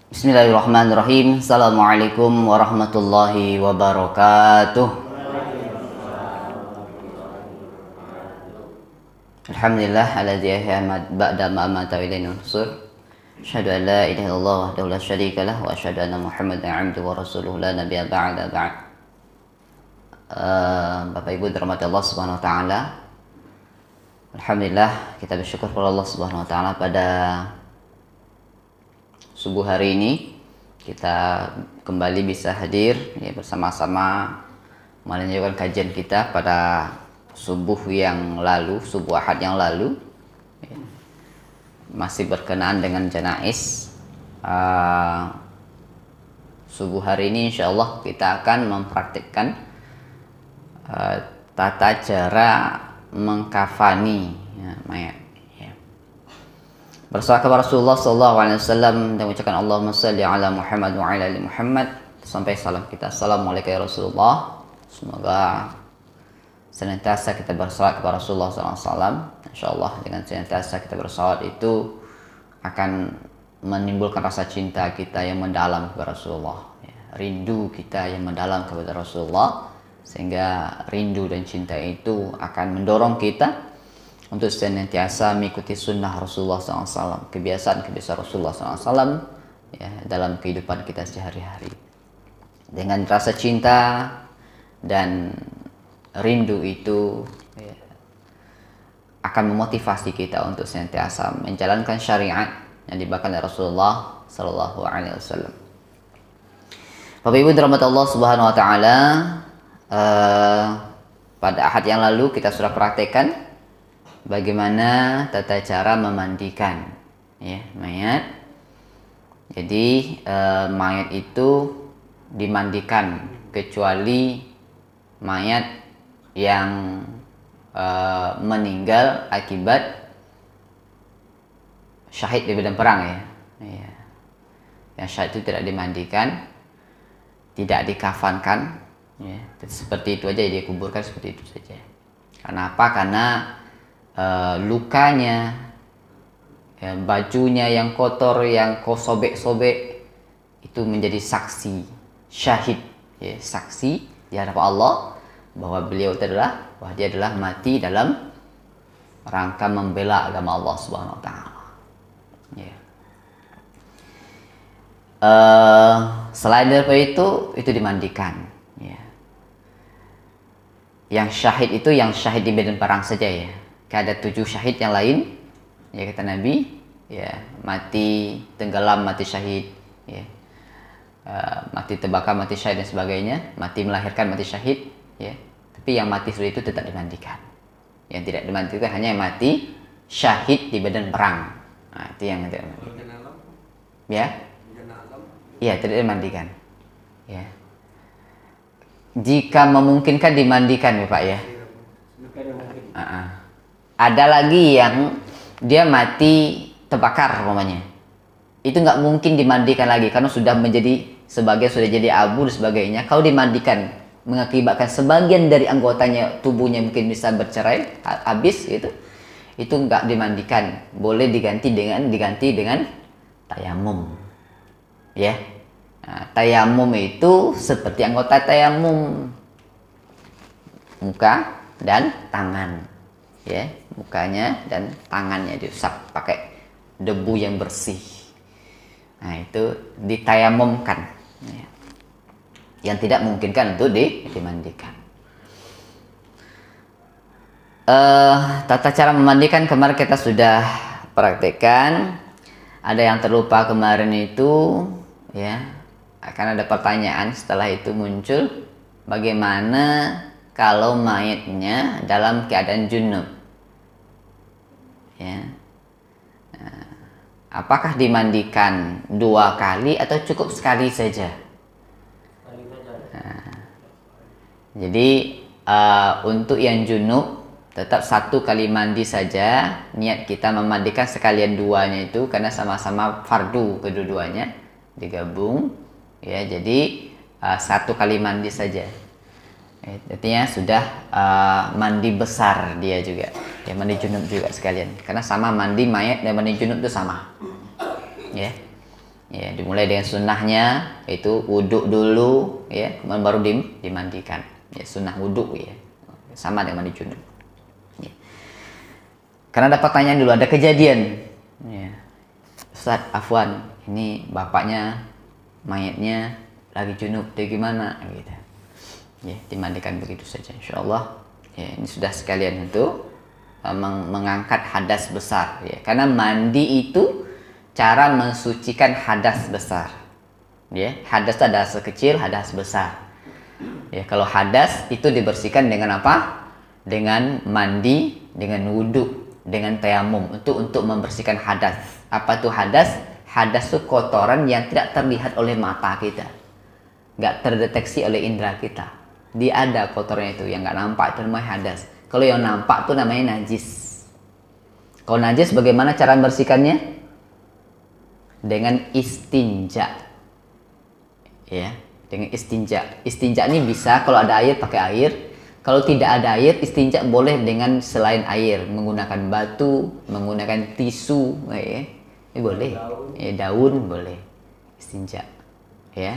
Bismillahirrahmanirrahim. Assalamualaikum warahmatullahi wabarakatuh. Alhamdulillah alladzi ahya ba'da ma amata wa ilayhi nusur. Asyhadu an la ilaha illallah wahdahu la syarika lah wa asyhadu anna Muhammadan 'abduhu wa rasuluhu la nabiyya ba'da ba'd. Bapak Ibu dirahmati Allah Subhanahu wa taala. Alhamdulillah kita bersyukur kepada Allah Subhanahu wa taala pada subuh hari ini kita kembali bisa hadir ya, bersama-sama melanjutkan kajian kita pada subuh yang lalu, subuh Ahad yang lalu ya. Masih berkenaan dengan janais. Subuh hari ini insya Allah kita akan mempraktikkan tata cara mengkafani ya, mayat. Bersalawat kepada Rasulullah SAW dan mengucapkan Allahumma salli ala Muhammad wa ala ali Muhammad sampai salam kita. Assalamualaikum ya Rasulullah. Semoga senantiasa kita bersalawat kepada Rasulullah SAW. InsyaAllah dengan senantiasa kita bersalawat itu akan menimbulkan rasa cinta kita yang mendalam kepada Rasulullah ya. Rindu kita yang mendalam kepada Rasulullah, sehingga rindu dan cinta itu akan mendorong kita untuk senantiasa mengikuti sunnah Rasulullah SAW, kebiasaan-kebiasaan Rasulullah SAW ya, dalam kehidupan kita sehari-hari. Dengan rasa cinta dan rindu itu ya, akan memotivasi kita untuk senantiasa menjalankan syariat yang dibawakan oleh Rasulullah SAW. Bapak Ibu dirahmati Allah Subhanahu wa taala, pada Ahad yang lalu kita sudah praktekkan bagaimana tata cara memandikan ya, mayat. Jadi mayat itu dimandikan kecuali mayat yang meninggal akibat syahid di medan perang ya. Yang syahid itu tidak dimandikan, tidak dikafankan ya. Seperti itu aja, dia kuburkan seperti itu saja. Kenapa? Karena lukanya ya, bajunya yang kotor, yang kau sobek-sobek itu menjadi saksi syahid ya, saksi di hadapan Allah bahwa beliau bahwa dia adalah mati dalam rangka membela agama Allah Subhanahu wa taala ya. Selain daripada itu dimandikan ya. Yang syahid itu yang syahid di medan perang saja ya. Ada 7 syahid yang lain ya, kata Nabi ya, mati tenggelam, mati syahid ya, mati terbakar, mati syahid dan sebagainya, mati melahirkan, mati syahid ya. Tapi yang mati seperti itu tetap dimandikan. Yang tidak dimandikan hanya yang mati syahid di medan perang. Nah, itu yang tidak dimandikan ya. Iya, tidak dimandikan ya. Jika memungkinkan dimandikan ya Pak ya. Ada lagi yang dia mati terbakar umpamanya, itu nggak mungkin dimandikan lagi karena sudah menjadi sudah jadi abu dan sebagainya. Kalau dimandikan mengakibatkan sebagian dari anggotanya tubuhnya mungkin bisa bercerai habis gitu, itu nggak dimandikan, boleh diganti dengan tayamum ya. Nah, tayamum itu seperti anggota tayamum, muka dan tangan ya, mukanya dan tangannya diusap pakai debu yang bersih. Nah, itu ditayamumkan ya. Yang tidak memungkinkan untuk dimandikan. Tata cara memandikan kemarin kita sudah praktekkan. Ada yang terlupa kemarin itu ya, akan ada pertanyaan setelah itu muncul, bagaimana kalau mayatnya dalam keadaan junub ya, apakah dimandikan 2 kali atau cukup sekali saja? Jadi untuk yang junub tetap 1 kali mandi saja. Niat kita memandikan sekalian duanya itu karena sama-sama fardu kedua-duanya digabung ya. Jadi 1 kali mandi saja. Artinya sudah mandi besar dia juga ya, mandi junub juga sekalian, karena sama mandi mayat dan mandi junub itu sama ya. Ya, dimulai dengan sunnahnya itu wudhu dulu, ya, kemudian baru dimandikan. Ya, sunnah wudhu ya, sama dengan mandi junub. Ya. Karena ada pertanyaan dulu, ada kejadian. Ya. Ustaz, afwan, ini bapaknya mayatnya lagi junub, dia gimana? Gitu. Ya, dimandikan begitu saja, insya Allah. Ya, ini sudah sekalian untuk mengangkat hadas besar. Ya. Karena mandi itu cara mensucikan hadas besar. Ya, hadas ada hadas kecil, hadas besar. Ya, kalau hadas itu dibersihkan dengan apa? Dengan mandi, dengan wudhu, dengan tayamum untuk membersihkan hadas. Apa tuh hadas? Hadas itu kotoran yang tidak terlihat oleh mata kita, nggak terdeteksi oleh indera kita. Dia ada kotornya itu yang nggak nampak, itu namanya hadas. Kalau yang nampak itu namanya najis. Kalau najis bagaimana cara membersihkannya? Dengan istinja, ya, dengan istinja. Istinja ini bisa kalau ada air pakai air, kalau tidak ada air istinja boleh dengan selain air, menggunakan batu, menggunakan tisu, ya, ini boleh, ya, daun boleh istinja, ya.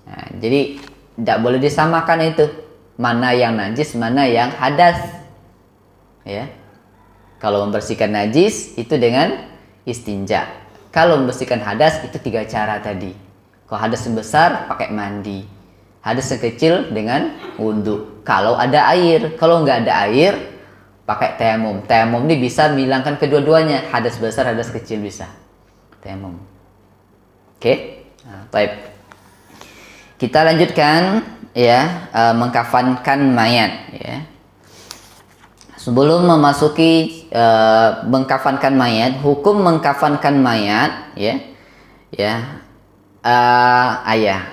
Nah, jadi tidak boleh disamakan itu mana yang najis mana yang hadas, ya. Kalau membersihkan najis itu dengan istinja. Kalau membersihkan hadas itu 3 cara tadi. Kalau hadas yang besar pakai mandi, hadas yang kecil dengan wudhu. Kalau ada air, kalau nggak ada air pakai tayamum. Tayamum ini bisa menghilangkan kedua-duanya, hadas besar, hadas kecil bisa. Tayamum. Oke, nah, baik. Kita lanjutkan ya, mengkafankan mayat ya. Sebelum memasuki mengkafankan mayat, hukum mengkafankan mayat, ya,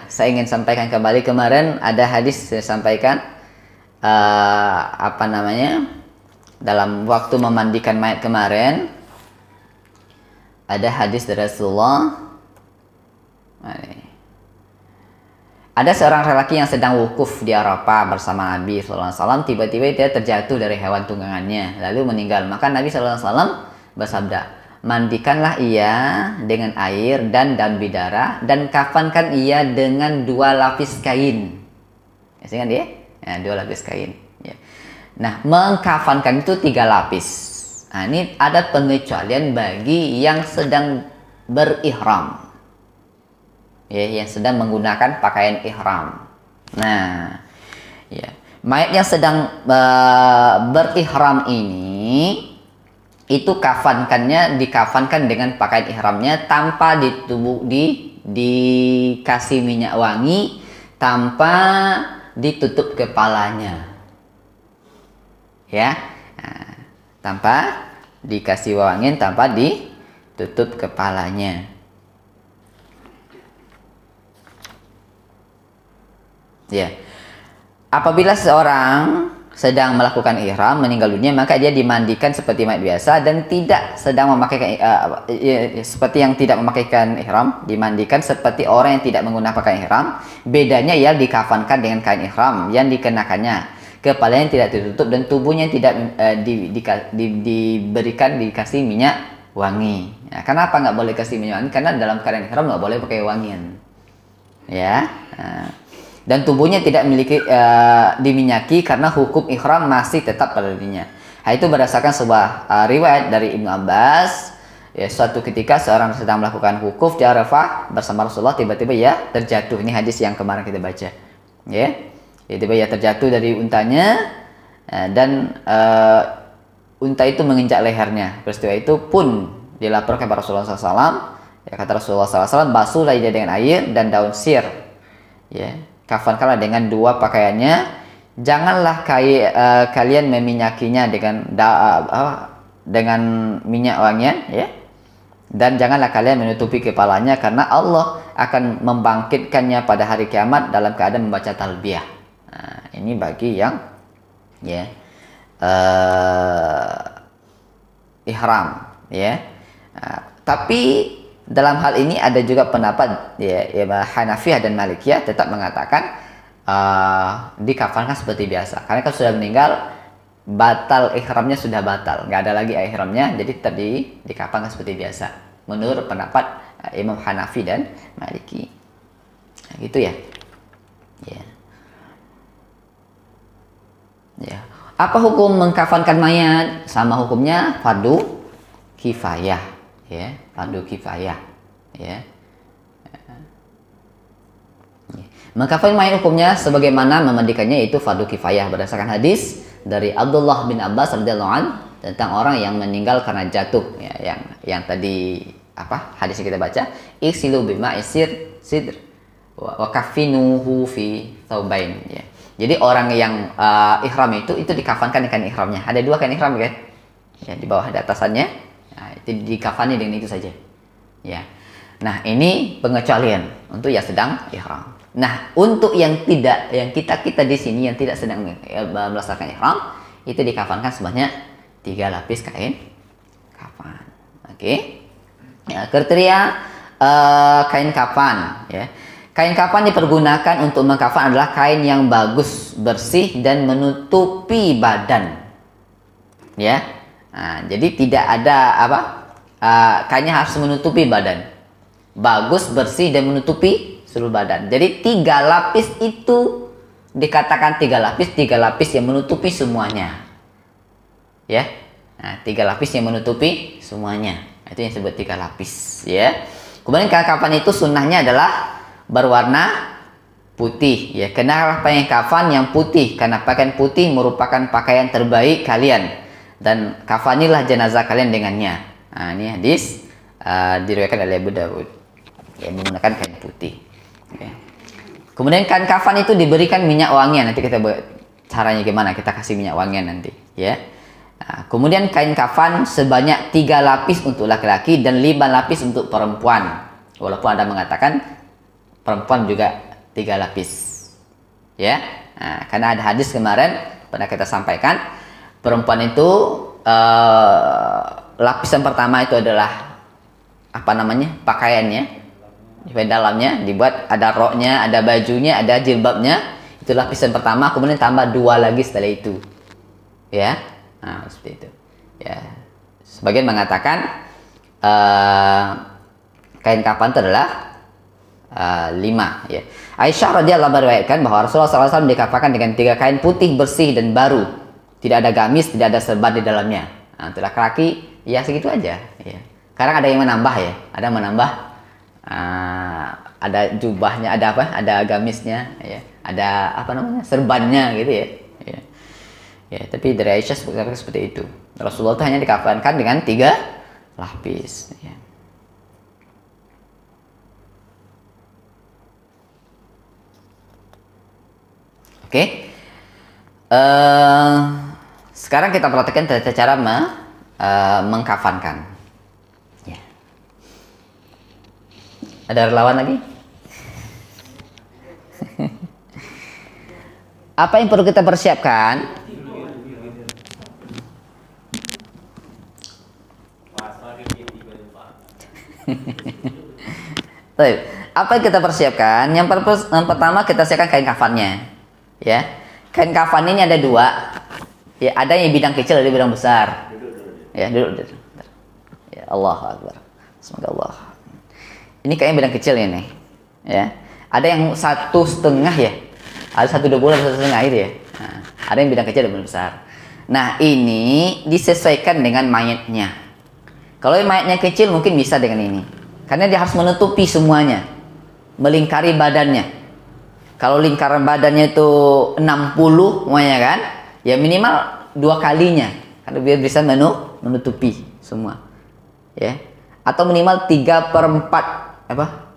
saya ingin sampaikan kembali kemarin ada hadis saya sampaikan dalam waktu memandikan mayat kemarin ada hadis dari Rasulullah. Ada seorang lelaki yang sedang wukuf di Arafah bersama Nabi SAW. Tiba-tiba dia terjatuh dari hewan tunggangannya lalu meninggal. Maka Nabi SAW bersabda, mandikanlah ia dengan air dan daun bidara dan kafankan ia dengan 2 lapis kain. Ingat ya? Ya, 2 lapis kain. Ya. Nah, mengkafankan itu 3 lapis. Nah, ini ada pengecualian bagi yang sedang berihram. Ya, yang sedang menggunakan pakaian ihram. Nah, ya, mayat yang sedang berihram ini itu dikafankan dengan pakaian ihramnya tanpa dikasih minyak wangi, tanpa ditutup kepalanya. Ya. Nah, tanpa dikasih wangi, tanpa ditutup kepalanya. Ya. Apabila seorang sedang melakukan ihram meninggal dunia, maka dia dimandikan seperti mayat biasa dan tidak sedang memakaikan seperti yang tidak memakaikan ihram, dimandikan seperti orang yang tidak menggunakan pakaian ihram. Bedanya ia dikafankan dengan kain ihram yang dikenakannya, kepalanya tidak ditutup dan tubuhnya tidak dikasih minyak wangi. Nah, kenapa nggak boleh kasih minyak wangi? Karena dalam keadaan ihram nggak boleh pakai wangian. Ya. Nah, dan tubuhnya tidak memiliki diminyaki karena hukum ihram masih tetap pada dirinya. Hal itu berdasarkan sebuah riwayat dari Ibnu Abbas. Ya, suatu ketika seorang sedang melakukan wukuf di Arafah bersama Rasulullah, tiba-tiba ya terjatuh. Ini hadis yang kemarin kita baca. Ya, tiba-tiba ya terjatuh dari untanya dan unta itu menginjak lehernya. Peristiwa itu pun dilaporkan kepada Rasulullah SAW. Ya, kata Rasulullah SAW, basuhlah dia dengan air dan daun sir. Ya. Kafankanlah dengan 2 pakaiannya. Janganlah kalian meminyakinya dengan minyak wangian, ya. Dan janganlah kalian menutupi kepalanya karena Allah akan membangkitkannya pada hari kiamat dalam keadaan membaca talbiyah. Nah, ini bagi yang ya ihram, ya. Nah, tapi dalam hal ini ada juga pendapat ya Hanafiyah dan Malikiyah tetap mengatakan dikafankan seperti biasa. Karena kan sudah meninggal, batal ihramnya sudah batal, nggak ada lagi ihramnya, jadi dikafankan seperti biasa. Menurut pendapat Imam Hanafi dan Maliki. Nah, gitu ya. Ya. Ya. Apa hukum mengkafankan mayat? Sama hukumnya fardu kifayah, ya, fardu kifayah, ya. Mengkafani mayat hukumnya sebagaimana memandikannya, itu fardu kifayah berdasarkan hadis dari Abdullah bin Abbas radhiyallahu an tentang orang yang meninggal karena jatuh, ya, yang tadi apa hadis yang kita baca, iksilu bima isir sidr wa kafinuhu fi thawbain, ya. Jadi orang yang ihram itu dikafankan dengan ihramnya. Ada dua kain ihram kan? Ya, di bawah ada atasannya. Nah, itu dikafani dengan itu saja. Ya. Nah, ini pengecualian untuk yang sedang ihram. Nah, untuk yang tidak, yang kita di sini yang tidak sedang melaksanakan ihram, itu dikafankan sebanyak 3 lapis kain kafan. Oke. Ya, kriteria kain kafan, ya. Kain kafan dipergunakan untuk mengkafan adalah kain yang bagus, bersih dan menutupi badan. Ya. Nah, jadi tidak ada apa? Kainnya harus menutupi badan. Bagus, bersih dan menutupi seluruh badan. Jadi 3 lapis itu dikatakan 3 lapis yang menutupi semuanya. Ya. Nah, 3 lapis yang menutupi semuanya. Itu yang disebut 3 lapis, ya. Kemudian kain kafan itu sunnahnya adalah berwarna putih, ya. Kenalah pakaian kafan yang putih, karena pakaian putih merupakan pakaian terbaik kalian, dan kafanilah jenazah kalian dengannya. Nah, ini hadis diriwayatkan oleh Abu Dawud, ya, menggunakan kain putih. Okay. Kemudian kain kafan itu diberikan minyak wangian. Nanti kita caranya gimana, kita kasih minyak wangian nanti, ya. Nah, kemudian kain kafan sebanyak 3 lapis untuk laki-laki dan 5 lapis untuk perempuan. Walaupun ada mengatakan perempuan juga 3 lapis, ya. Nah, karena ada hadis kemarin pernah kita sampaikan, perempuan itu lapisan pertama itu adalah apa namanya, pakaiannya. Di dalamnya dibuat ada roknya, ada bajunya, ada jilbabnya. Itu lapisan pertama, kemudian tambah 2 lagi setelah itu. Ya. Nah, seperti itu. Ya. Sebagian mengatakan kain kafan itu adalah 5, ya. Aisyah radhiyallahu anha meriwayatkan bahwa Rasulullah SAW dikafankan dengan 3 kain putih bersih dan baru. Tidak ada gamis, tidak ada serban di dalamnya. Nah, untuk laki-laki ya segitu aja, ya. Sekarang ada yang menambah, ya. Ada menambah, ada jubahnya, ada apa? Ada gamisnya, ya. Ada apa namanya? Serbannya gitu, ya. Ya. Ya, tapi dari Aisyah seperti itu. Rasulullah itu hanya dikafankan dengan 3 lapis, ya. Oke. Sekarang kita perhatikan cara mengkafankan. Ya. Ada relawan lagi? Apa yang perlu kita persiapkan? Apa yang kita persiapkan? Yang pertama kita siapkan kain kafannya, ya. Kain kafan ini ada 2, ya. Ada yang bidang kecil, ada yang bidang besar. Ya, duduk. Ya, Allahu Akbar. Semoga Allah. Ini kayaknya bidang kecil ini, ya. Ada yang 1,5, ya. Ada 1,2 bulan, 1,5 itu, ya. Nah, ada yang bidang kecil, ada yang bidang besar. Nah, ini disesuaikan dengan mayatnya. Kalau mayatnya kecil mungkin bisa dengan ini, karena dia harus menutupi semuanya, melingkari badannya. Kalau lingkaran badannya itu 60 semuanya kan, ya minimal 2 kalinya, karena biar bisa menutupi semua, ya. Atau minimal 3/4, apa?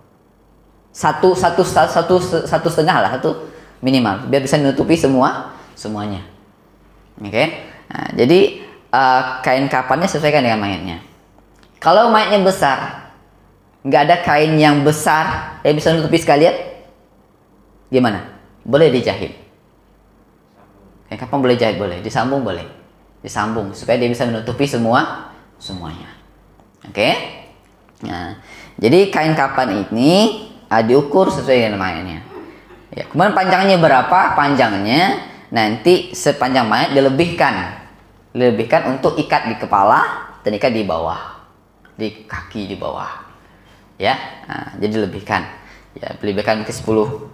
Satu setengah lah, satu minimal, biar bisa menutupi semuanya. Oke. Nah, jadi kain kafannya sesuaikan dengan mayatnya. Kalau mayatnya besar, nggak ada kain yang besar yang bisa menutupi sekalian, gimana? Boleh dijahit. Kain kafan boleh jahit, boleh disambung, boleh disambung supaya dia bisa menutupi semuanya. Oke. Nah, jadi kain kafan ini diukur sesuai dengan mayatnya. Ya, kemudian panjangnya berapa? Panjangnya nanti sepanjang mayat dilebihkan untuk ikat di kepala dan ikat di bawah, di kaki di bawah. ya. Nah, jadi lebihkan, ya lebihkan mungkin 10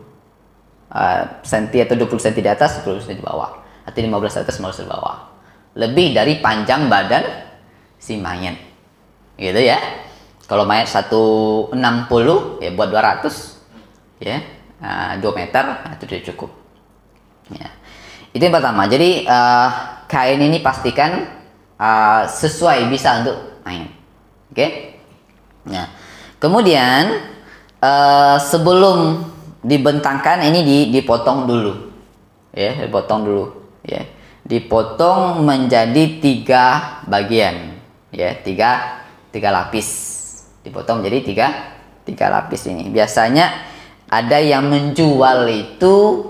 senti atau 20 senti di atas, 10 senti di bawah, atau 15 di atas, 15 di bawah, lebih dari panjang badan si mayat, gitu ya. Kalau mayat 160 ya buat 200 ya, 2 meter itu sudah cukup ya. Itu yang pertama. Jadi kain ini pastikan sesuai bisa untuk main. Oke. Nah, kemudian sebelum dibentangkan ini dipotong dulu. Ya, dipotong dulu ya. Dipotong menjadi 3 bagian ya, 3 lapis. Dipotong menjadi 3 lapis ini. Biasanya ada yang menjual itu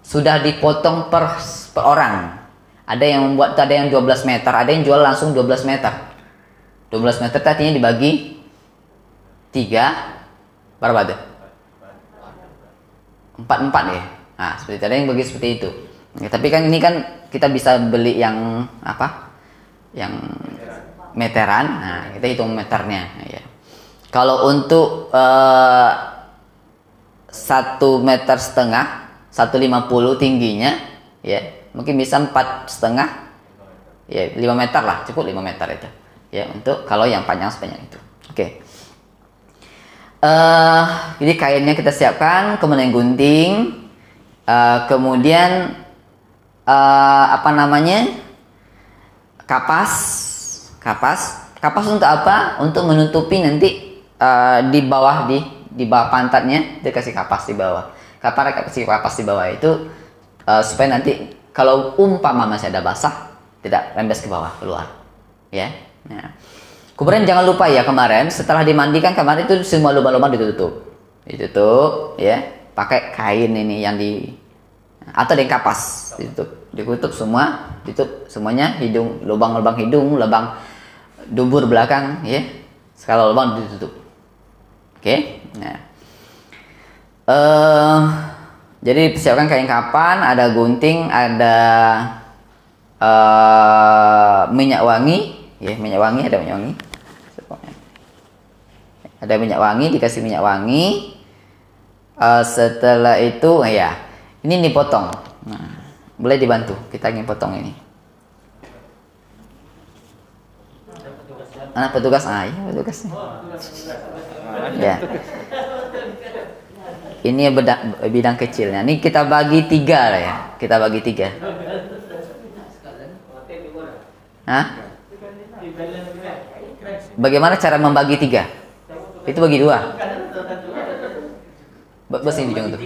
sudah dipotong per orang. Ada yang membuat, ada yang 12 meter, ada yang jual langsung 12 meter. 12 meter artinya dibagi 3, berapa tuh? 4 ya. Nah, seperti itu, ada yang bagi seperti itu. Ya, tapi kan ini kan kita bisa beli yang apa? Yang meteran. Nah, kita hitung meternya ya. Kalau untuk 1,5 meter, 150 tingginya ya, mungkin bisa 4,5 ya, 5 meter lah, cukup 5 meter itu ya, untuk kalau yang panjang sepanjang itu. Oke. Jadi kainnya kita siapkan, kemudian gunting, kemudian apa namanya, kapas untuk apa? Untuk menutupi nanti di bawah di bawah pantatnya dikasih kapas di bawah. Kasih kapas di bawah itu supaya nanti kalau umpama masih ada basah tidak rembes ke bawah keluar ya. Nah, kemudian jangan lupa ya, kemarin setelah dimandikan kemarin itu semua lubang-lubang ditutup ya, pakai kain ini yang atau dengan kapas ditutup semua, ditutup semuanya, hidung, lubang-lubang hidung, lubang dubur belakang ya, segala lubang ditutup. Oke. Nah, jadi siapkan kain kapan, ada gunting, ada minyak wangi ya, ada minyak wangi, dikasih minyak wangi. Setelah itu ya, ini dipotong. Nah, boleh dibantu, kita ingin potong ini. Anak petugas, iya petugasnya. Ya. Ini bidang kecilnya. Ini kita bagi 3 lah ya. Kita bagi 3. Hah? Bagaimana cara membagi 3? Itu bagi 2. Bos ini ujung tuh.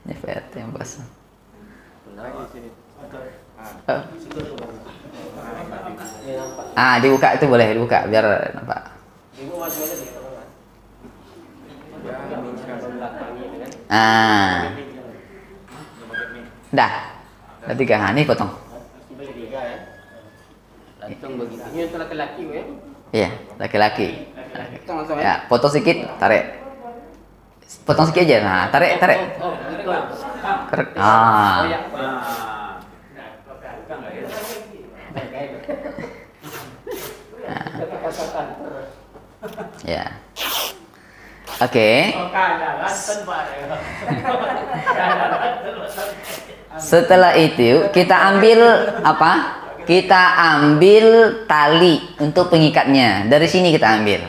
Ini PT yang bos. Dibuka itu boleh dibuka biar nampak. Dah. Berarti ini potong. Ini untuk laki-laki ya? Iya, laki-laki. Ya, potong sedikit, tarik. Potong sedikit aja. Nah, tarik. Ya. Oke. Setelah itu kita ambil apa? Kita ambil tali untuk pengikatnya. Dari sini kita ambil.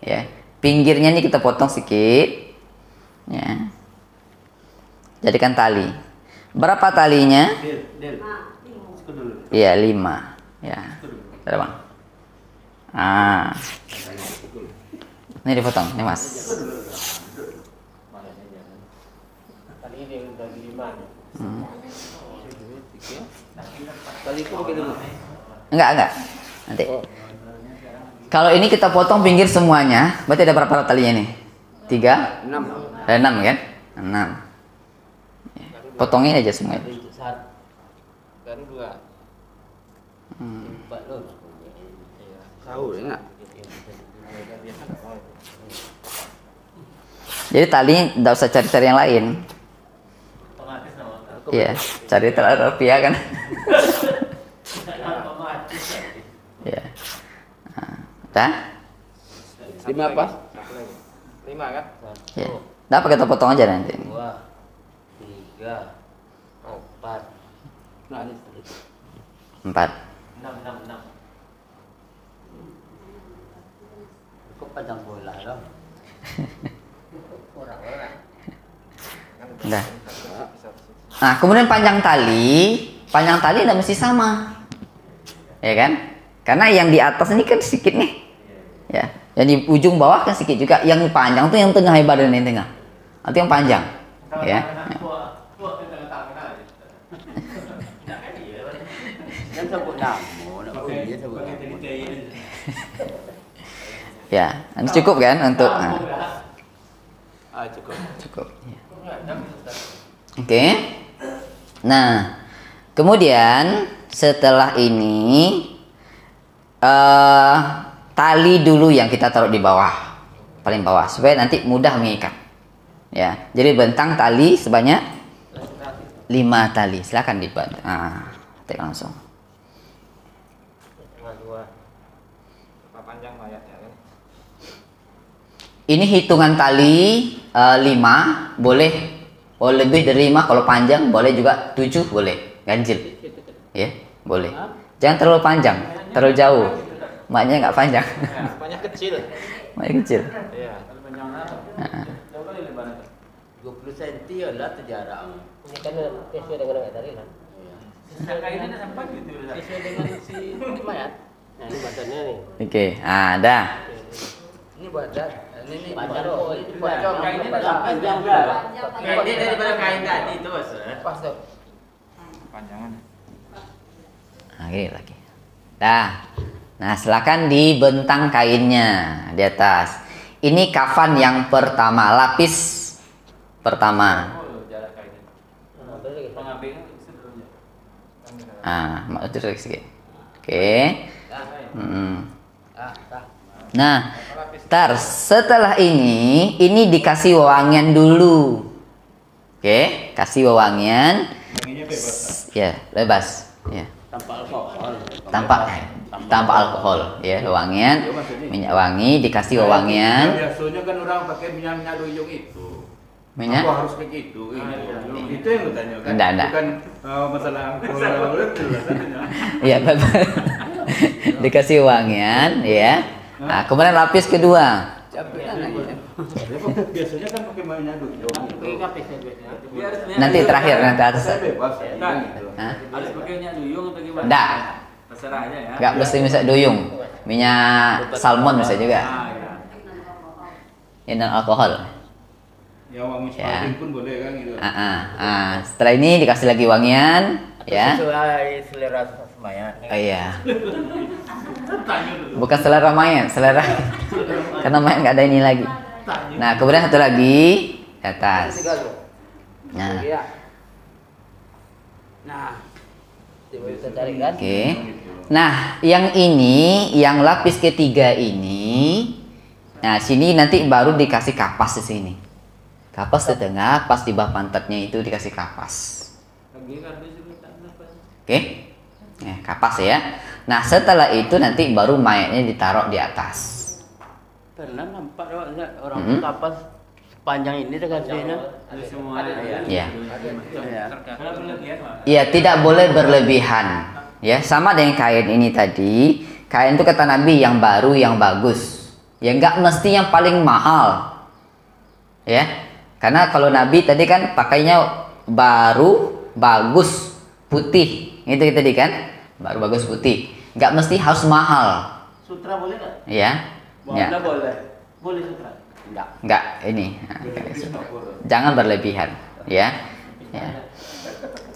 Ya. Pinggirnya ini kita potong sedikit. Ya. Jadikan tali. Berapa talinya? Iya, 5. Ya. Ada Bang. Ini dipotong, nih Mas. Enggak. Nanti. Kalau ini kita potong pinggir semuanya, berarti ada berapa talinya nih? 3? 6. Ada 6 kan? 6. Potongin aja semuanya. Baru 2. 4 loh. Tahu enggak? Jadi tali tidak usah cari-cari yang lain. Iya, cari tali rupiah kan. Ya. Dah? 5 apa? 5 kan? Ya. Dah pakai potong aja nanti. 2, 3, 4. Nah, ini 4. 6. Kok panjang bola dong? Orang-orang. Dah. Nah, kemudian panjang tali tidak mesti sama. Ya kan? Karena yang di atas ini kan sedikit nih. Ya. Yang di ujung bawah kan sedikit juga. Yang panjang tuh yang tengah badan yang tengah. Itu yang panjang. Ya. Yang sebut nama, dia sebut nama. Ya, ini cukup kan untuk Cukup. cukup. Ya. Oke. Nah, kemudian setelah ini tali dulu yang kita taruh di bawah, paling bawah, supaya nanti mudah mengikat. Ya, jadi bentang tali sebanyak 5 tali. Silakan dibuat. Tek langsung. Berapa panjang mayatnya kan? Ini hitungan tali 5 boleh, lebih dari 5 kalau panjang, boleh juga 7 boleh, ganjil. Ya, boleh. Jangan terlalu panjang, terlalu jauh. Maknya nggak panjang. Banyak kecil. Maknya kecil. Iya. Kalau panjang apa? 20 cm lah tu jarak. Ini kan sesuai dengan yang tadi kan. Kainnya sampai gitu. Sesuai dengan si mayat. Nah, ini badannya nih. Oke, dah. Ini badan. Ini panjang. Ini panjang. Kainnya panjang juga. Kainnya daripada kain tadi itu, Mas. Pas tuh. Panjangan. Nah, gini lagi. Dah. Nah, silakan dibentang kainnya di atas. Ini kafan yang pertama, lapis pertama. Itu sedikit. Oke. Nah, setelah ini dikasih wewangian dulu. Oke, kasih wewangian. Ya, bebas. Ya. Tanpa alkohol, ya, wewangian, minyak wangi, dikasih wewangian. Biasanya kan orang pakai minyak duyung itu. Minyak? Apa harus kayak gitu? Itu yang gue tanya kan. Enggak. Bukan masalah alkohol itu rasanya. Iya, betul. Dikasih wewangian, ya. Nah, kemudian lapis kedua. Biasanya kan pakai minyak duyung. Nanti terakhir, nanti atas. Bebas. Harus pakai minyak duyung atau gimana? Enggak. Terserah aja ya. Enggak mesti minyak duyung. Minyak salmon bisa juga. Ini non alkohol. Ya wangi spalding pun boleh kan gitu. Setelah ini dikasih lagi wangian, ya. Sesuai selera mayat. Oh iya. Bukan selera mayat, selera. Karena mayat nggak ada ini lagi. Nah, kemudian satu lagi di atas. Nah. Bisa cari kan? Oke. Nah, yang ini, yang lapis ketiga ini, nah sini nanti baru dikasih kapas di sini. Kapas di tengah, pas di bawah pantatnya itu dikasih kapas. Oke, kapas ya. Nah, setelah itu nanti baru mayatnya ditaruh di atas. Pernah nampak orang kapas panjang ini dengan sini. Ya. Ya, tidak boleh berlebihan. Ya, sama dengan kain ini tadi. Kain itu kata Nabi yang baru, yang bagus. Ya, nggak mesti yang paling mahal. Ya. Karena kalau Nabi tadi kan pakainya baru, bagus, putih. Itu tadi kan? Baru, bagus, putih. Nggak mesti harus mahal. Sutra boleh nggak? Ya. Warna boleh. Boleh sutra. Enggak, ini. Jangan berlebihan, ya. Ya.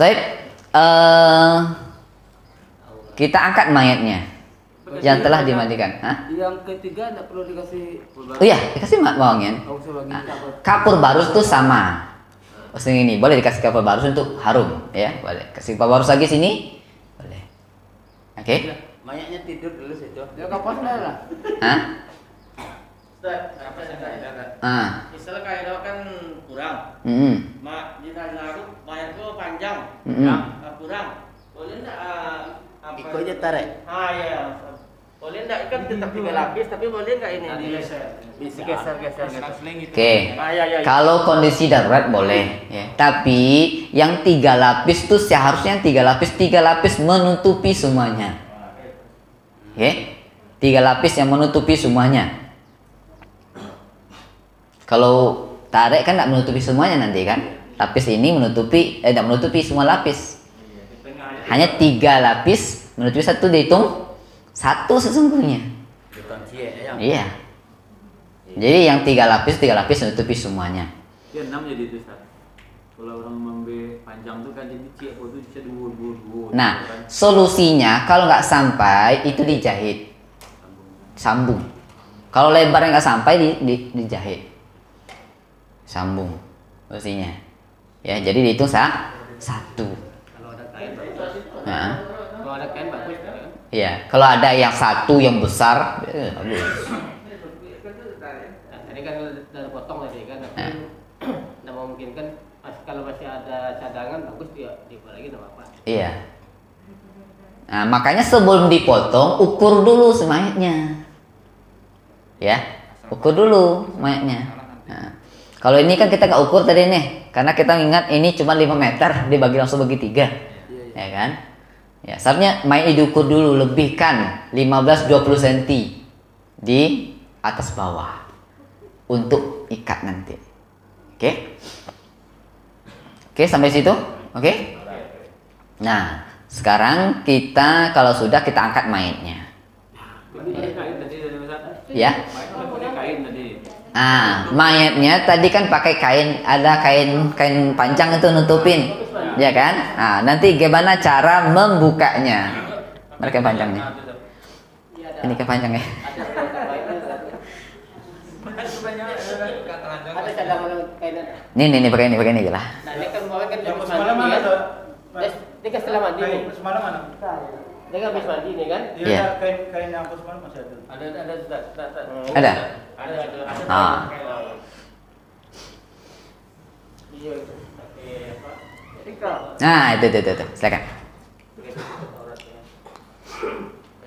Baik, kita angkat mayatnya yang telah dimandikan. Yang ketiga tidak perlu dikasih. Oh iya, dikasih wangian. Kapur barus tuh sama. Ini boleh dikasih kapur barus untuk harum, ya. Boleh. Kasih kapur barus lagi sini. Boleh. Oke. Mayatnya tidur dulu situ. Ya kapas lah. Misalnya kayak kan kurang. Di naruh mayat itu panjang, kurang. Boleh enggak? Ikut aja tarik. Iya. Boleh enggak kan tetap 3 lapis tapi boleh enggak ini bisa geser-geser gitu. Oke. Kalau kondisi darurat boleh ya. Tapi yang 3 lapis tuh seharusnya 3 lapis menutupi semuanya. Oke. 3 lapis yang menutupi semuanya. Kalau tarik kan enggak menutupi semuanya nanti kan. Lapis ini enggak menutupi semua lapis. Hanya 3 lapis menutupi satu, dihitung 1 sesungguhnya. Iya. Jadi yang 3 lapis menutupi semuanya. Dia 6 jadi itu Ustaz. Kalau orang membe panjang tuh kan jadi cek itu bisa dua. Nah, solusinya kalau nggak sampai itu dijahit, sambung. Kalau lebarnya nggak sampai dijahit, sambung solusinya. Ya, jadi dihitung 1. Kalau ada kain bagus. Nah. Kalau ada kain bagus kan? Iya, kalau ada yang 1 yang besar, bagus. Nah, tadi kan udah potong tadi kan. Nah, memungkinkan kalau masih ada cadangan bagus dia lagi enggak apa-apa. Iya. Nah, makanya sebelum dipotong ukur dulu semayatnya. Ya, ukur dulu mayatnya. Nah, kalau ini kan kita nggak ukur tadi nih, karena kita ingat ini cuma 5 meter, dibagi langsung bagi 3, ya kan? Ya, seharusnya mayat diukur dulu, lebihkan 15-20 cm di atas bawah untuk ikat nanti. Oke? Oke, sampai situ? Oke? Nah, sekarang kita kalau sudah kita angkat mayatnya. Ya. Mayatnya tadi kan pakai kain, ada kain panjang itu nutupin, ya kan? Nah, nanti gimana cara membukanya? Mereka panjangnya. Ini kan panjangnya. Ada cadangan kain. Nih pakai ini aja lah. Nah, ini kan bawa kan Yang semalam mana tuh? Dia kan setelah mandi nih. Semalam mana? Dia kan habis mandi nih kan? Iya. Kain yang aku semalam masih ada. Ada? Ada. Iya. Nah, itu. Silakan.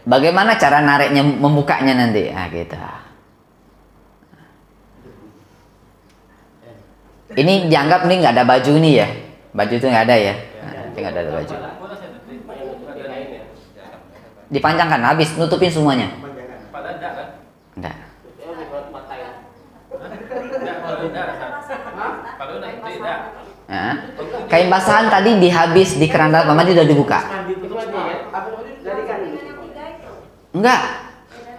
Bagaimana cara nariknya, membukanya nanti? Ah, gitu. Ini dianggap nih nggak ada baju nih ya. Baju itu nggak ada ya. Nah, nggak ada baju. Dipanjangkan habis, nutupin semuanya. Enggak. Nah, kain basahan tadi di keranda mama udah dibuka. Enggak.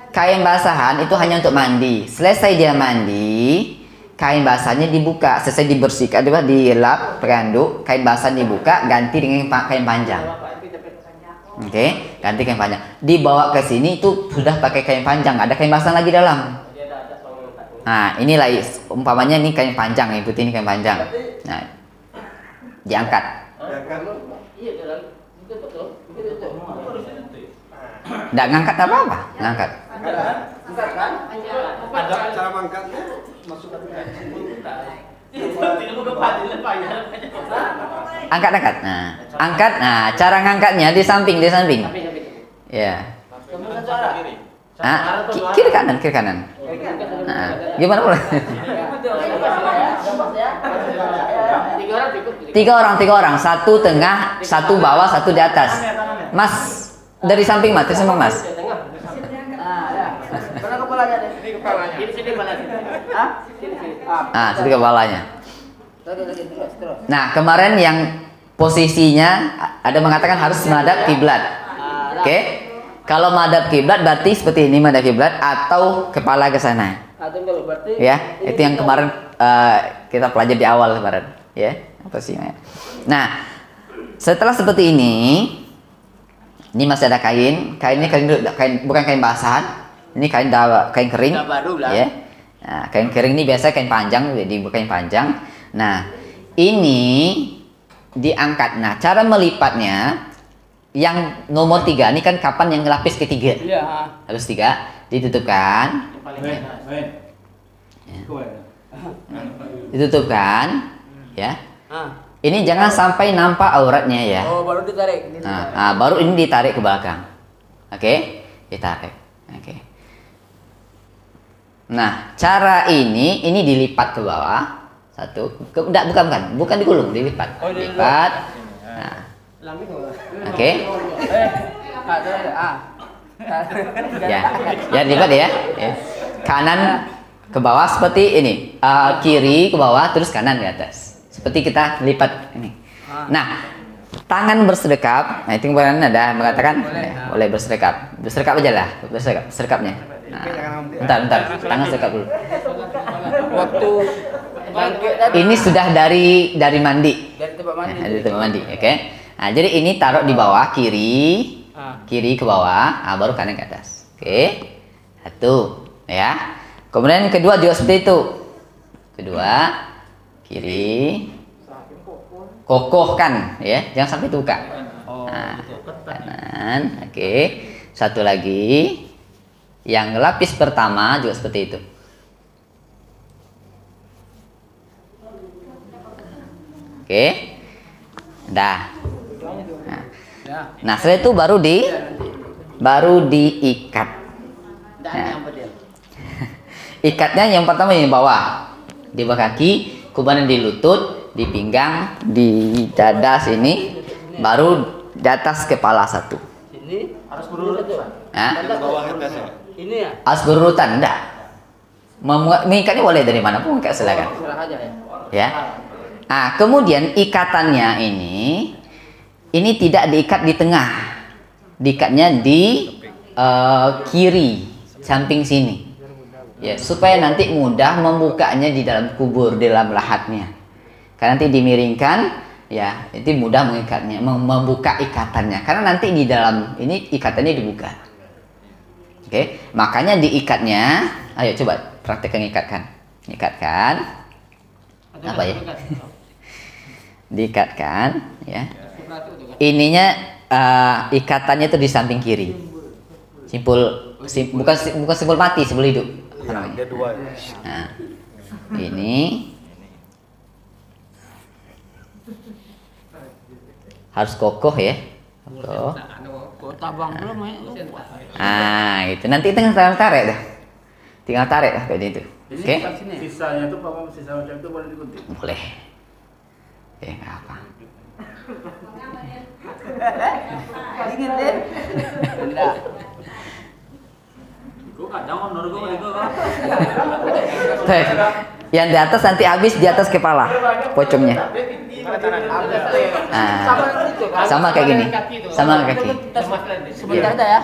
Kain basahan itu hanya untuk mandi. Selesai dia mandi, kain basahnya dibuka. Selesai dibersihkan, dilap, peranduk, kain basah dibuka, ganti dengan kain panjang. Oke, ganti kain panjang. Dibawa ke sini itu sudah pakai kain panjang, ada kain basah lagi dalam. Nah, inilah umpamanya ini kain panjang, yang putih ini kain panjang. Nah, diangkat. Nggak ngangkat apa-apa, ngangkat. Ada cara mangkatnya masuk Angkat. Nah, angkat. Nah, cara ngangkatnya di samping. Ya. Kiri kanan. Nah, gimana boleh? 3 orang, 1 tengah, 1 bawah, 1 di atas. Mas, dari samping Mas, terus Mas. Mana kepalanya deh? Ini kepalanya. Sini kepalanya. Hah? Sini. Sini kepalanya. Nah, kemarin yang posisinya ada mengatakan harus menghadap kiblat. Oke? Kalau menghadap kiblat berarti seperti ini menghadap kiblat atau kepala ke sana. Ya, itu yang kemarin kita pelajari di awal kemarin, ya. Apa sih? Nah, setelah seperti ini masih ada kain. Kainnya bukan kain basahan. Ini kain kering, ya. Nah, kain kering ini biasa kain panjang, kain panjang. Nah, ini diangkat. Nah, cara melipatnya yang nomor 3 ini kan kapan yang lapis ketiga? Iya. Lapis 3 ditutupkan. Ditutupkan, ya. Ini jangan sampai nampak auratnya ya. Oh, baru ditarik. Nah, baru ini ditarik ke belakang. Oke, ditarik. Oke. Nah, cara ini dilipat ke bawah. Satu, bukan digulung, dilipat. Oh, Lipat. Nah, oke. Ya, ya lipat ya. Ya. Kanan ke bawah seperti ini, kiri ke bawah, terus kanan ke atas. Seperti kita lipat ini. Nah, tangan bersedekap. Nah, itu kemarin ada mengatakan boleh bersedekap. Bersedekap aja lah, bersedekapnya. Nah, bentar, tangan sedekap dulu. Waktu Ini sudah dari mandi. dari tempat mandi. Dari tempat mandi, oke. Nah, jadi ini taruh di bawah kiri ke bawah, baru kanan ke atas. Oke. Satu, ya. Kemudian kedua juga seperti itu. Kedua, kiri. Kokohkan, ya. Jangan sampai buka. Nah, kanan, oke. Satu lagi. Yang lapis pertama juga seperti itu. Oke. Dah. Nah, setelah itu baru diikat. Nah. Ikatnya yang pertama yang bawah, di bawah kaki, kemudian di lutut, di pinggang, di dada sini, baru di atas kepala satu. Ini harus berurutan. Ini ya. Harus berurutan, enggak? Mengikatnya boleh dari mana pun, enggak silakan. Serah aja ya. Ya. Nah, kemudian ikatannya ini tidak diikat di tengah, diikatnya di kiri, samping sini. Ya, supaya nanti mudah membukanya di dalam kubur, di dalam lahatnya. Karena nanti dimiringkan, ya, itu mudah mengikatnya, membuka ikatannya. Karena nanti di dalam ini ikatannya dibuka. Oke, makanya diikatnya. Ayo coba praktekkan ikatkan. Apa ya? Diikatkan, ya. Ininya ikatannya itu di samping kiri. Bukan simpul mati, simpul hidup. Ya, ada dua. Nah, ini harus kokoh ya. Kokoh. Tabang belum ya. Itu nanti tinggal tarik dah. Tinggal tarik dah kayak gitu. Oke? Sisanya tuh papa sisa macam itu boleh digunting. Boleh. Nggak apa. Dingin deh. Enggak. Yang di atas nanti habis di atas kepala pocongnya. Sama kayak gini. Sama kaki. Sebentar dah ya.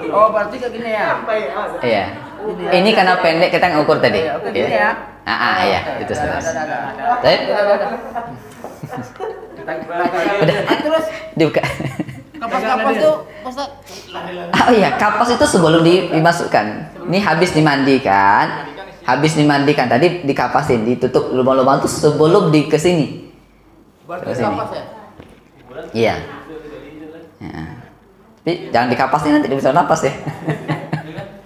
Oh, berarti kayak gini ya. Iya. Ini karena pendek kita ngukur tadi. Gini ya. Iya, itu terus. Baik. Terus Dibuka. kapas tuh Ustaz. Oh iya, kapas itu sebelum dimasukkan. Ini habis dimandikan. Tadi dikapasin, ditutup lubang-lubang itu sebelum ke sini. Berarti kapas ya? Iya. Ya. Tapi jangan dikapasin nanti dia bisa napas ya.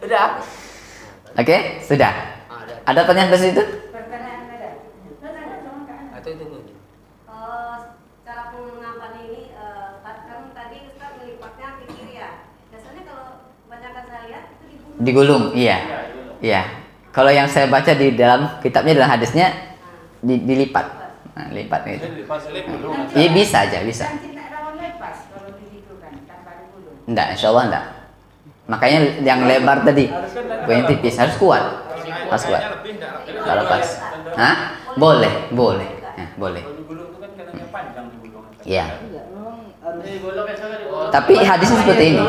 Udah. Oke, sudah. Ada pertanyaan dari situ? Pertanyaan ada. Itu. Cara pengampan ini kan tadi Ustaz melipatnya ke kiri ya. Biasanya kalau kebanyakan saya lihat itu digulung. Digulung, iya. Iya. Kalau yang saya baca di dalam kitabnya dalam hadisnya dilipat. Nah, lipat gitu. Iya, bisa aja, bisa. Dan tidak rawan lepas kalau begitu kan tanpa digulung. Enggak, insya Allah enggak. Makanya yang lebar tadi, yang tipis harus kuat. Harus kuat. Enggak lepas. Hah? Boleh. Ya, boleh. Iya. Tapi hadisnya seperti ini.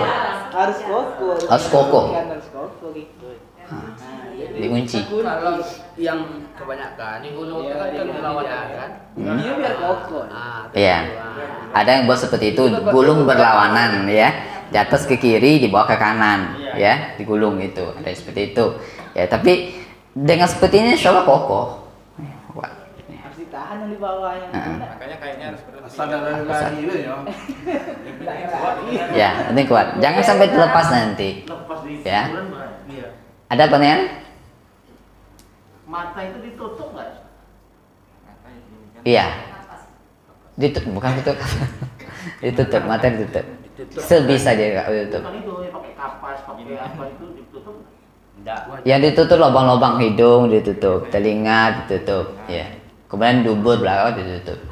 Harus kokoh. Harus kokoh. Harus kokoh gitu. Dikunci. Kalau yang kebanyakan digulung itu kan lawan kan. Dia biar kokoh. Iya. Ada yang buat seperti itu, gulung berlawanan ya. Di atas ke kiri, di bawah ke kanan, ya, digulung itu. Ada yang seperti itu. Ya, tapi dengan seperti ini insya Allah kokoh. Kuat. Harus ditahan yang di bawahnya. Makanya kayaknya harus sadar lagi itu ya. Ya, nanti kuat. Jangan sampai terlepas nanti. Ya. Ada pertanyaan? Mata itu ditutup nggak? Iya. Ditutup, bukan tutup. Ditutup, mata ditutup. Ditutup. Sebisa dia nggak tutup. Bukan itu, pakai kapas, pakai apa itu ditutup. Enggak. Yang ditutup lubang-lubang hidung ditutup, telinga ditutup, ya. Kemudian dubur belakang ditutup.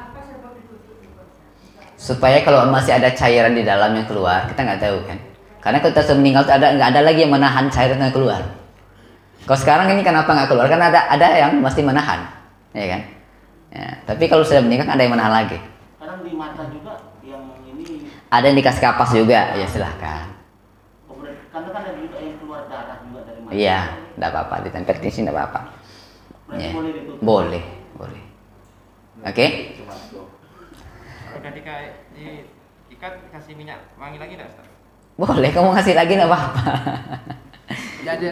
Supaya kalau masih ada cairan di dalam yang keluar, kita nggak tahu kan. Karena kalau kita sudah meninggal tuh nggak ada lagi yang menahan cairan yang keluar. Kalau sekarang ini kenapa nggak keluar? Karena ada yang mesti menahan, ya kan. Ya, tapi kalau sudah meninggal kan ada yang menahan lagi. Kadang di mata juga yang ini. Ada yang dikasih kapas juga, ya silahkan. Karena kan ada juga yang keluar darah juga dari mata. Iya, nggak apa-apa, ditempel di sini nggak apa-apa. Berarti Ya. boleh ditutup. Boleh. Oke? Ketika diikat kasih minyak wangi lagi enggak, Ustaz? Boleh, kamu kasih lagi nggak apa-apa. Jadi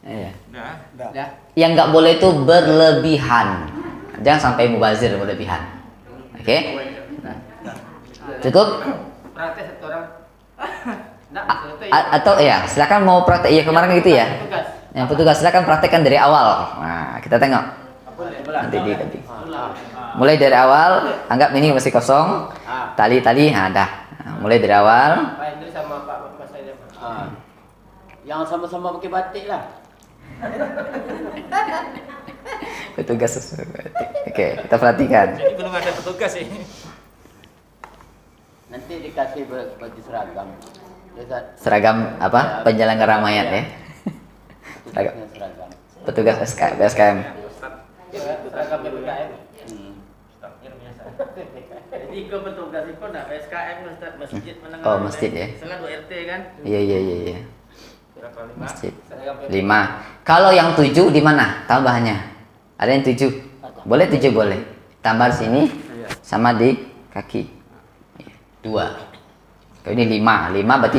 Iya. Udah. Yang nggak boleh itu berlebihan. Jangan sampai mubazir berlebihan. Oke? Cukup? Praktek satu orang. Enggak, Atau ya, silakan mau praktek. Iya kemarin gitu ya. tugas. Yang petugas silakan praktekkan dari awal. Nah, kita tengok. Nanti diganti. Mulai dari awal, anggap ini masih kosong. Tali, nah dah. Nah, mulai dari awal. Pak Indri sama Pak Mas saya. Yang sama-sama pakai batik lah. Petugas sesuai. Oke, kita perhatikan. Jadi belum ada petugas sih. Nanti dikasih baju seragam. Seragam apa? Penyelenggara mayat ya. Tugasnya seragam. Petugas SKM. Seragam PPKM. Jadi ikut petugas itu nak SKM Ustaz masjid menengah. Oh, masjid ya. Selalu RT kan. Iya. Berapa lima? Masjid. Seragam PPKM. 5. Kalau yang 7 di mana tambahannya? Ada yang 7? Boleh 7 boleh. Tambah di sini sama di kaki. 2. Kalau ini 5. 5 berarti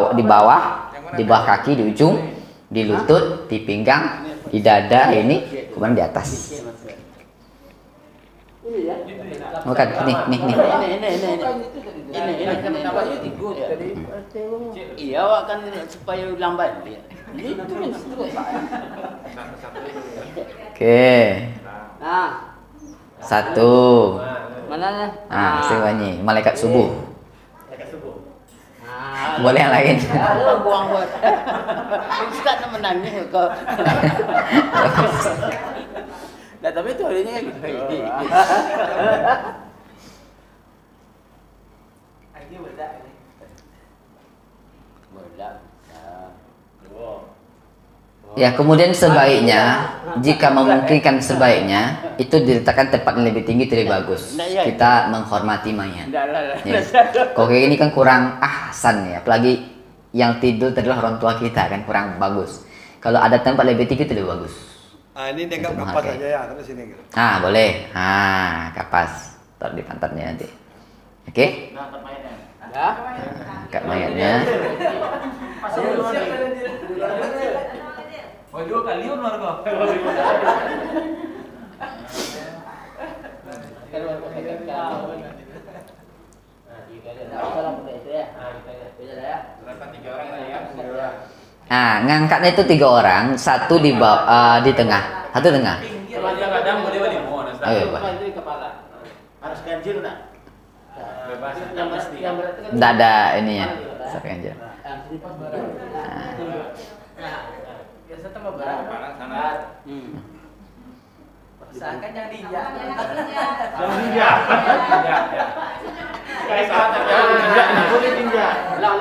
di bawah kaki, di ujung, di lutut, di pinggang, di dada ini, kemudian di atas. Bukan, nih. Ini namanya tigut tadi. Iya, awak kan supaya lambat dia. Itu kan Oke. Nah, 1. mana nih? Nah, semuanya malaikat subuh. Nah, Boleh yang lain. Kalau buang buat. Ustaz nak menangis kau. Nah, tapi itu harinya gitu. Lagi bedak ini. Bedak. Ya, kemudian sebaiknya, jika memungkinkan sebaiknya, itu diletakkan tempat yang lebih tinggi itu lebih bagus. Kita menghormati mayat. Ya. Kalau kayak gini kan kurang ahsan ya, apalagi yang tidur adalah orang tua kita kan kurang bagus. Kalau ada tempat lebih tinggi itu lebih bagus. Ini dianggap Untuk kapas memakai. aja ya, terus sini gitu. Boleh. Kapas. Taruh di pantatnya nanti. Oke? Nah, tempat mayatnya. Angkat mayatnya. Oh, 2 kali umur kau. Ngangkatnya itu 3 orang, 1 di bawah, di tengah, 1 tengah. Kadang boleh mau Ustaz. Ayo, Pak. Itu kepala. Harus ganjil enggak? Bebas. Yang pasti. Nggak ada ininya. Saking aja. Biasa tambah berat. Kepala sana. Usahakan yang diinjak. Kayak saat ada Boleh diinjak. Lang.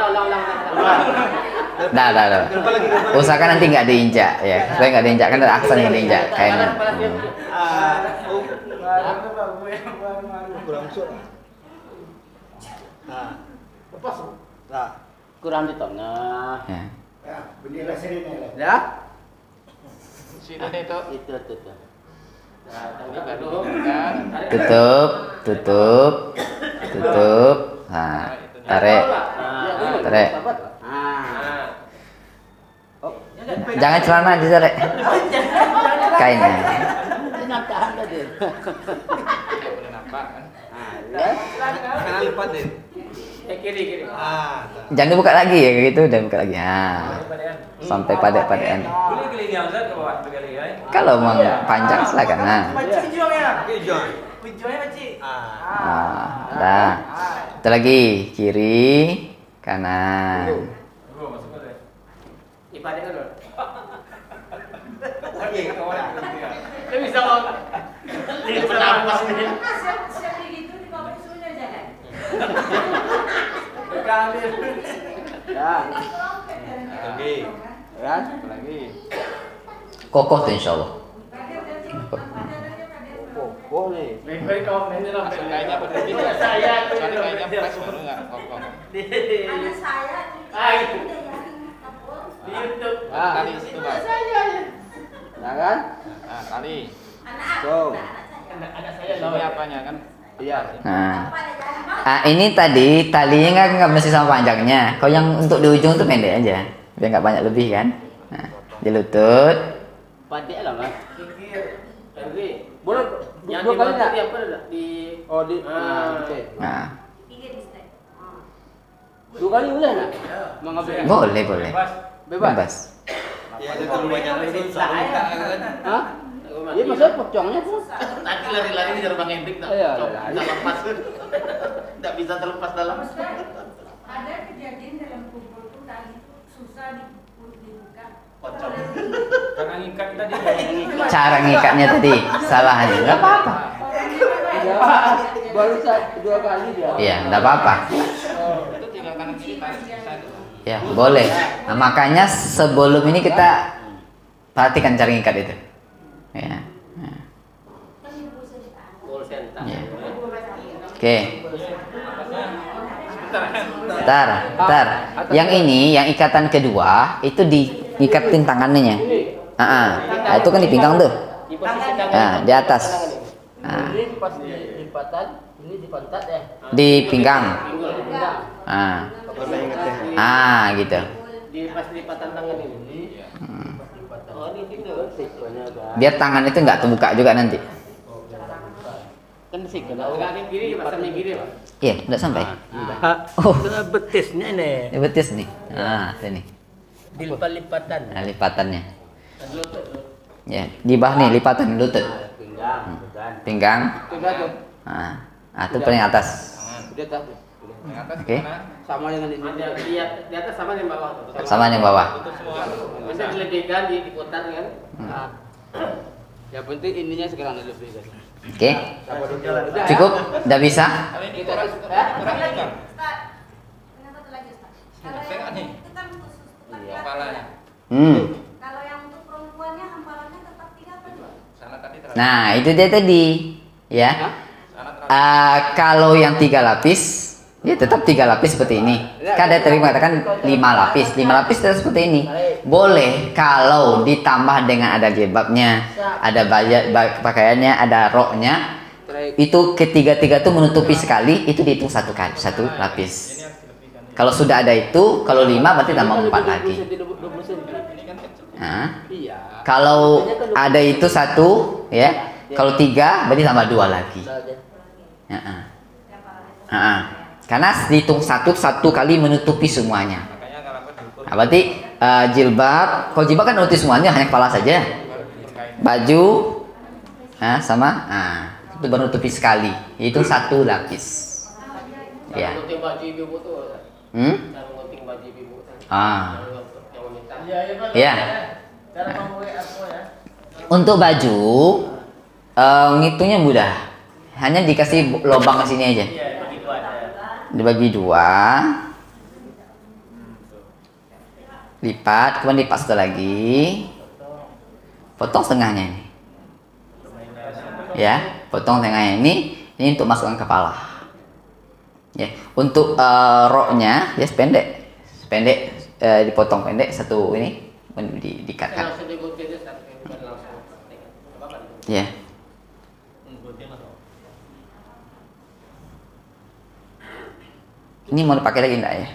Dah. Usahakan nanti nggak diinjak ya. Supaya nggak diinjak kan ada aksen yang diinjak kayaknya. Berangsur. Lepas. Nah, Kurang di tengah. Ya. Bendera sini nih. ya. situ itu. Itu. Nah, tadi baru kan. Tutup. Nah, tarik. Tarik. Jangan celana ditarik. Kainnya. Kenyataan tadi. Boleh nampak kan. kanan lipat deh. Kiri. Jangan dibuka lagi ya kayak gitu, udah buka lagi. Sampai pada Boleh keliling yang Ustaz ke bawah sekali ya. Kalau mau panjang silakan. Oke, John. Dah. Satu lagi, kiri, kanan. Ibadah kan loh. Oke, kawan berhenti ya. Dia bisa mau. Dia bernapas nih. Siap begitu di pabrik sudah jangan. Kali. Ya. Oke. Ya, satu lagi. Kokoh tuh insya Allah. Kokoh nih. Baik kau mainnya lah. Kayaknya berhenti. Saya. Soalnya kayaknya pas baru nggak kokoh. Ada saya. Di Di YouTube. Ah. Kali itu bang. Ya kan? Nah, kali. Anak Tuh. Anak saya Ini apanya kan? Iya. Nah, ini tadi talinya nggak mesti sama panjangnya. Kalau yang untuk di ujung tuh pendek aja, biar nggak banyak lebih kan. Nah, di lutut. Pandai lah mas. Pikir. Henry. Boleh Yang dua kali di enggak? apa dah? Di Oh di. Ah. Oke. Nah, Dua kali boleh enggak? Mengambil. boleh boleh. Bebas. Bebas. Ya ada terlalu banyak lagi sama luka kan. Hah? Iya maksudnya pocongnya tuh. Nanti lari-lari ngejar Bang Hendrik tak Iya, tak lari. lepas. Tidak bisa terlepas dalam. Ada kejadian dalam kubur tuh tali itu susah dibuka. Pocong. Karena ngikat tadi. Cara ngikatnya tadi salah aja, nggak apa-apa. Ya, baru dua kali dia. Iya, nggak apa-apa. Itu tinggal kanan kiri tarik bisa itu. Ya, boleh. Nah, makanya sebelum ini kita perhatikan cara ngikat itu. Ya. Nah, Gol center. ya. Oke. Bentar. Yang ini, yang ikatan kedua itu diikatin tangannya. Nah, itu kan di pinggang tuh. Di posisi tangan. Nah, di atas. Nah, Ini pas di lipatan, ini di pantat ya. di pinggang. Enggak. Ah, Mana ingetnya? gitu. Di pas lipatan tangan ini. Oh, ini tinggal. Biar tangan itu nggak terbuka juga nanti. Kan sih Kalau enggak ini kiri, pas sampai kiri, Pak. Iya, udah sampai. Oh, betisnya nih. ini betis nih. Nah, ini. Dilipat-lipatan. Nah, lipatannya. Dan lutut. Ya, di bawah nih lipatan lutut. Pinggang, bukan. Pinggang. Pinggang tuh. Nah, itu paling atas. Udah tak. Yang atas Oke. mana? Sama dengan ini. Di atas sama di bawah. Sama yang bawah. Tutup semua. Bisa dilebihkan, diputar kan. Nah. Yang penting ininya sekarang lebih guys. Oke. Udah, Cukup? Udah bisa? Kali ini kurang kurangnya bang. Tengok nih. Kepalanya. Kalau yang untuk perempuannya hamparannya tetap 3 apa 2? Sana tadi terakhir. Nah, itu dia tadi. Ya. Sana terakhir. Kalau yang 3 lapis, ya tetap 3 lapis seperti ini. Kan ada tadi mengatakan 5 lapis. 5 lapis tetap seperti ini. Boleh kalau ditambah dengan ada jilbabnya, ada pakaiannya, ada roknya. Itu ketiga-tiga itu menutupi sekali, itu dihitung satu lapis. Kalau sudah ada itu, kalau 5 berarti tambah 4 lagi. Nah, Iya. kalau ada itu 1, ya. Kalau 3 berarti tambah 2 lagi. Karena dihitung satu kali menutupi semuanya. Makanya kalau aku diukur Nah, berarti jilbab, kalau jilbab kan menutupi semuanya, hanya kepala saja. Baju, sama, itu baru menutupi sekali. Itu 1 lapis. Ya. Gunting baju ibu tuh. Cara gunting baju ibu. Yang wanita. Ya. Cara membuat apa ya? Untuk baju, ngitungnya mudah. Hanya dikasih lubang ke sini aja. Iya, begitu ada. Dibagi 2, lipat, kemudian lipat satu lagi, potong setengahnya ini, ya, potong setengahnya ini untuk masukkan kepala, ya, untuk roknya ya pendek, dipotong pendek satu ini, dikatkan, Langsung digunting aja bukan langsung. Apa-apa digunting. ya. Gunting langsung. Ini mau dipakai lagi enggak ya?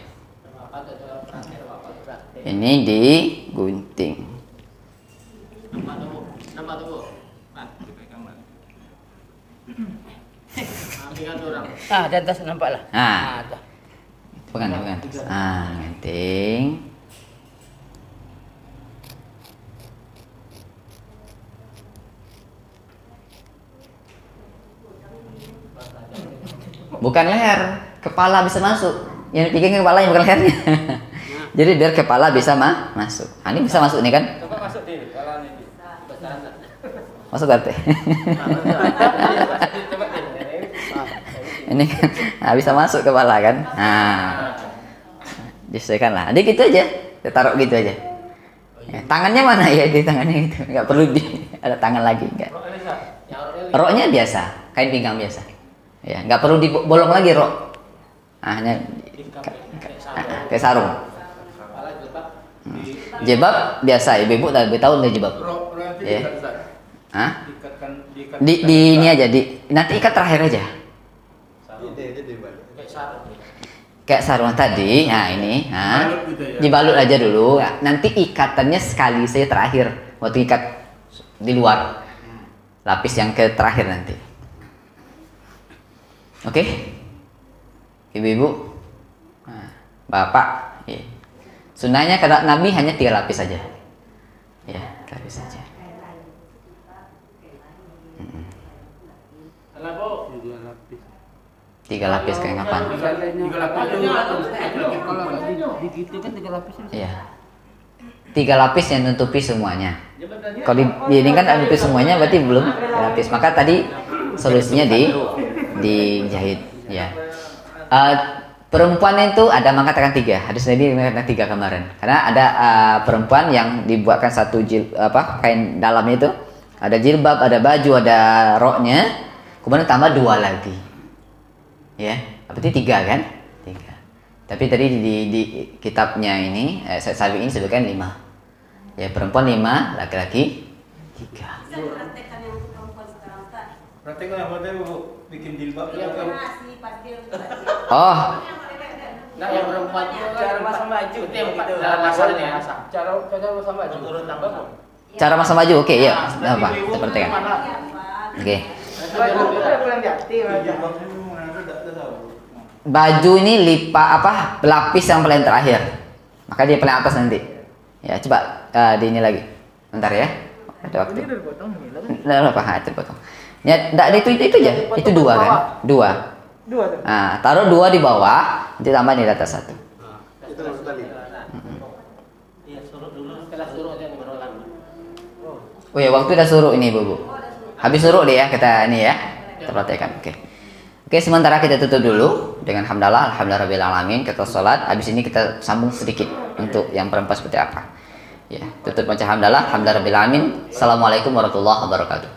Ini digunting. Nampak tuh. nah dipegang lagi. Ambilkan orang. Di atas nampak lah. Nah, Dah. bukan. Ganting. Bukan leher. kepala bisa masuk. Yang dipegang kepalanya bukan lehernya. Jadi biar kepala bisa masuk. Nah, ini bisa masuk nih kan? Coba masuk di kepala ini. Masuk berarti. Ini kan bisa masuk kepala kan? Nah, disesuaikan lah. Jadi gitu aja, kita taruh gitu aja. Ya, tangannya mana ya di tangannya itu? Nggak perlu ada tangan lagi nggak? Roknya biasa, kain pinggang biasa. Ya, nggak perlu dibolong lagi rok. Hanya kayak sarung. Jilbab biasa, ibu-ibu udah lebih tahu nih jilbab. Ya. Hah? Di ini aja, nanti ikat terakhir aja. Kayak sarung tadi, nah ini, dibalut aja dulu. Nanti ikatannya sekali saja terakhir, waktu ikat di luar, lapis yang ke terakhir nanti. Oke, ibu-ibu, bapak, ya. Sunnahnya kata Nabi hanya 3 lapis saja, ya 3 lapis saja. Tiga lapis kayak ngapain? 3 lapis. Kalau digitu kan 3 lapis. Iya. 3 lapis yang nutupi semuanya. Kalau ini kan nutupi semuanya berarti belum 3 lapis. Maka tadi solusinya dijahit. Ya. Perempuan itu ada mengatakan 3. Hadis Nabi mengatakan 3 kemarin. Karena ada perempuan yang dibuatkan satu kain dalamnya itu. Ada jilbab, ada baju, ada roknya. Kemudian tambah 2 lagi. Ya, berarti 3 kan? 3. Tapi tadi di kitabnya ini, Sabi ini sebutkan 5. Ya, perempuan 5, laki-laki 3. Bisa dipraktekkan yang untuk perempuan sekarang, Ustaz? Praktek apa tuh Bu? Bikin jilbab Iya, apa? masih pasti. Oh, Nah, yang perempuan itu Cara masang baju. itu yang dalam masalahnya. Cara masang baju. Turun tambah kok. cara masang baju, oke, ya. Apa? Kita praktekkan. Oke. Baju ini pelapis yang paling terakhir. Maka dia paling atas nanti. Ya, coba di ini lagi. Bentar ya. Ada waktu. Enggak apa-apa, itu potong. Ya, enggak ada itu aja. Itu 2 kan? 2. Nah, taruh 2 di bawah, ditambah di atas 1. Itu maksud tadi. Iya, suruh dulu. Setelah suruh dia berulang. Oh ya, waktu udah suruh ini, Bu. Habis suruh deh ya, kita ini ya. Kita praktekkan. Oke, sementara kita tutup dulu dengan hamdalah, alhamdulillahirabbil alamin, kita sholat. Habis ini kita sambung sedikit untuk yang perempuan seperti apa. Ya, tutup baca hamdalah, alhamdulillahirabbil alamin. Assalamualaikum warahmatullahi wabarakatuh.